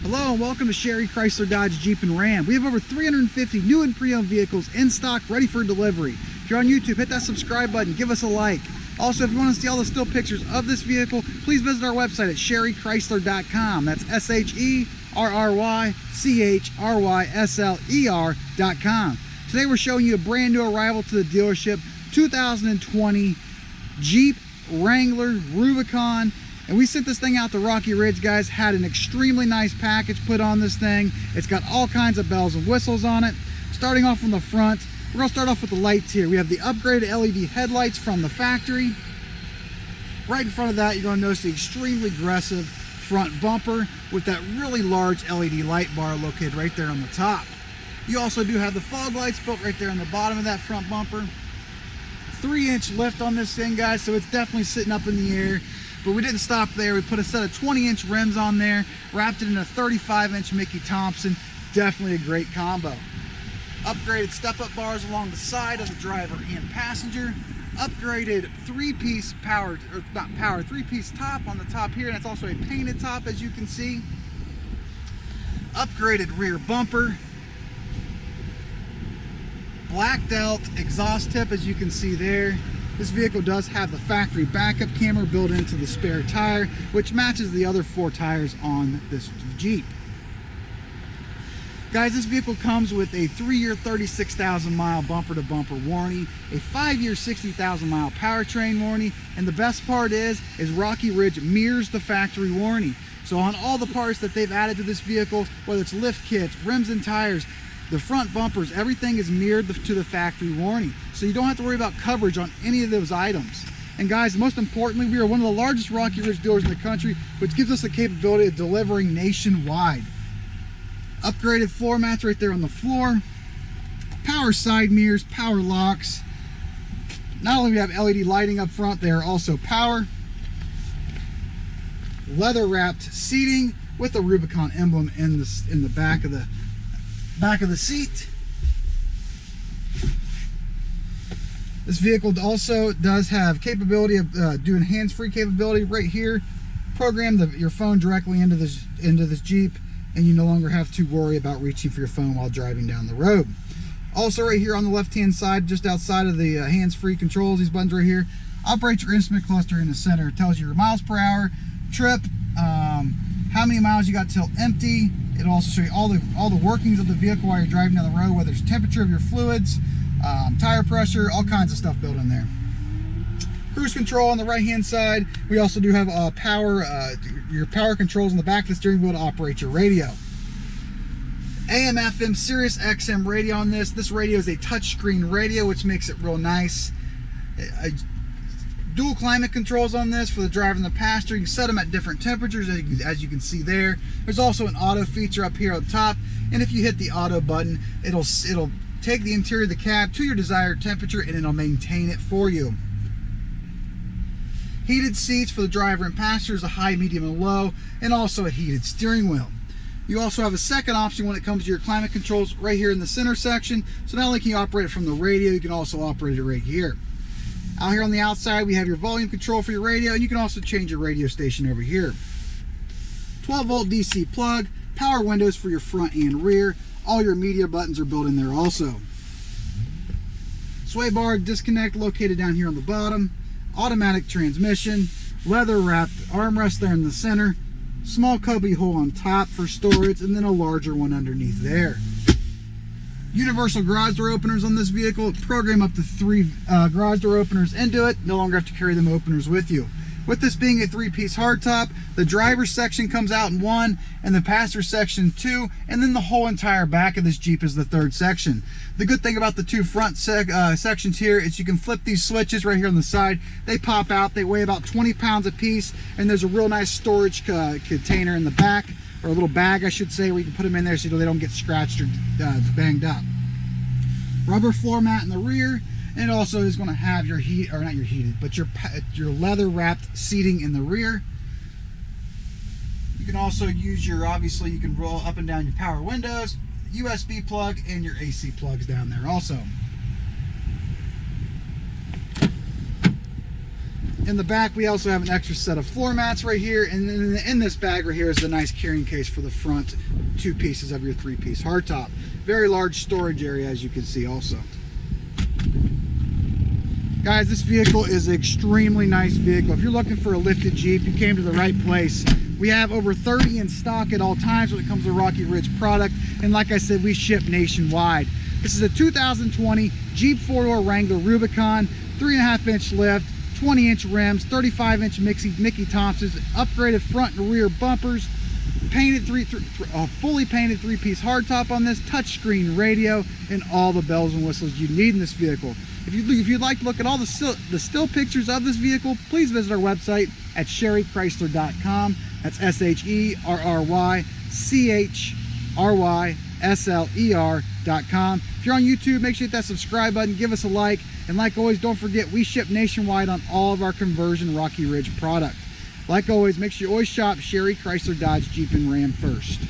Hello and welcome to Sherry Chrysler Dodge Jeep and Ram. We have over 350 new and pre-owned vehicles in stock ready for delivery. If you're on YouTube, hit that subscribe button, give us a like. Also, if you want to see all the still pictures of this vehicle, please visit our website at sherrychrysler.com. That's SHERRYCHRYSLER.com. Today we're showing you a brand new arrival to the dealership, 2020 Jeep Wrangler Rubicon. And we sent this thing out to Rocky Ridge, guys. Had an extremely nice package put on this thing. It's got all kinds of bells and whistles on it. Starting off from the front, we're gonna start off with the lights here. We have the upgraded LED headlights from the factory. Right in front of that, you're gonna notice the extremely aggressive front bumper with that really large LED light bar located right there on the top. You also do have the fog lights built right there on the bottom of that front bumper. 3-inch lift on this thing, guys, so it's definitely sitting up in the air. But we didn't stop there. We put a set of 20-inch rims on there, wrapped it in a 35-inch Mickey Thompson. Definitely a great combo. Upgraded step-up bars along the side of the driver and passenger. Upgraded three-piece three-piece top on the top here, and it's also a painted top, as you can see. Upgraded rear bumper. Blacked out exhaust tip, as you can see there. This vehicle does have the factory backup camera built into the spare tire, which matches the other 4 tires on this Jeep. Guys, this vehicle comes with a 3-year 36,000-mile bumper-to-bumper warranty, a 5-year 60,000-mile powertrain warranty, and the best part is Rocky Ridge mirrors the factory warranty. So on all the parts that they've added to this vehicle, whether it's lift kits, rims and tires, the front bumpers, everything is mirrored to the factory warranty. So you don't have to worry about coverage on any of those items. And guys, most importantly, we are one of the largest Rocky Ridge dealers in the country, which gives us the capability of delivering nationwide. Upgraded floor mats right there on the floor. Power side mirrors, power locks. Not only do we have LED lighting up front, they are also power. Leather wrapped seating with the Rubicon emblem in the back of the seat. This vehicle also does have capability of doing hands-free capability right here. Program your phone directly into this Jeep, and you no longer have to worry about reaching for your phone while driving down the road. Also right here on the left-hand side, just outside of the hands-free controls, these buttons right here, operate your instrument cluster in the center. It tells you your miles per hour, trip, how many miles you got till empty. It'll also show you all the workings of the vehicle while you're driving down the road, whether it's temperature of your fluids, tire pressure, all kinds of stuff built in there. Cruise control on the right-hand side. We also do have your power controls on the back of the steering wheel to operate your radio. AM, FM, Sirius XM radio on this. This radio is a touchscreen radio, which makes it real nice. Dual climate controls on this for the driver and the passenger. You can set them at different temperatures, as you can see there. There's also an auto feature up here on top, and if you hit the auto button, it'll take the interior of the cab to your desired temperature, and it'll maintain it for you. Heated seats for the driver and passengers, a high, medium, and low, and also a heated steering wheel. You also have a second option when it comes to your climate controls right here in the center section. So not only can you operate it from the radio, you can also operate it right here. Out here on the outside, we have your volume control for your radio, and you can also change your radio station over here. 12-volt DC plug, power windows for your front and rear. All your media buttons are built in there also. Sway bar disconnect located down here on the bottom. Automatic transmission, leather wrapped armrest there in the center. Small cubby hole on top for storage, and then a larger one underneath there. Universal garage door openers on this vehicle. Program up to 3 garage door openers into it. No longer have to carry them openers with you. With this being a 3-piece hardtop, the driver's section comes out in 1, and the passenger section 2, and then the whole entire back of this Jeep is the 3rd section. The good thing about the 2 front sections here is you can flip these switches right here on the side. They pop out. They weigh about 20 pounds a piece, and there's a real nice storage container in the back, or a little bag, I should say, where you can put them in there so they don't get scratched or banged up. Rubber floor mat in the rear, and it also is going to have your your leather wrapped seating in the rear. You can also use obviously you can roll up and down your power windows, USB plug, and your AC plugs down there also. In the back, we also have an extra set of floor mats right here, and then in this bag right here is the nice carrying case for the front 2 pieces of your 3-piece hardtop. Very large storage area, as you can see also. Guys, this vehicle is an extremely nice vehicle. If you're looking for a lifted Jeep, you came to the right place. We have over 30 in stock at all times when it comes to Rocky Ridge product, and like I said, we ship nationwide. This is a 2020 Jeep 4-door Wrangler Rubicon, 3.5-inch lift, 20-inch rims, 35-inch Mickey Thompsons, upgraded front and rear bumpers, painted fully painted 3-piece hardtop on this, touchscreen radio, and all the bells and whistles you need in this vehicle. If you'd like to look at all the still pictures of this vehicle, please visit our website at sherrychrysler.com. That's SherryChrysler.com. If you're on YouTube, make sure you hit that subscribe button, give us a like, and like always, don't forget we ship nationwide on all of our conversion Rocky Ridge product. Like always, make sure you always shop Sherry Chrysler Dodge Jeep and Ram first.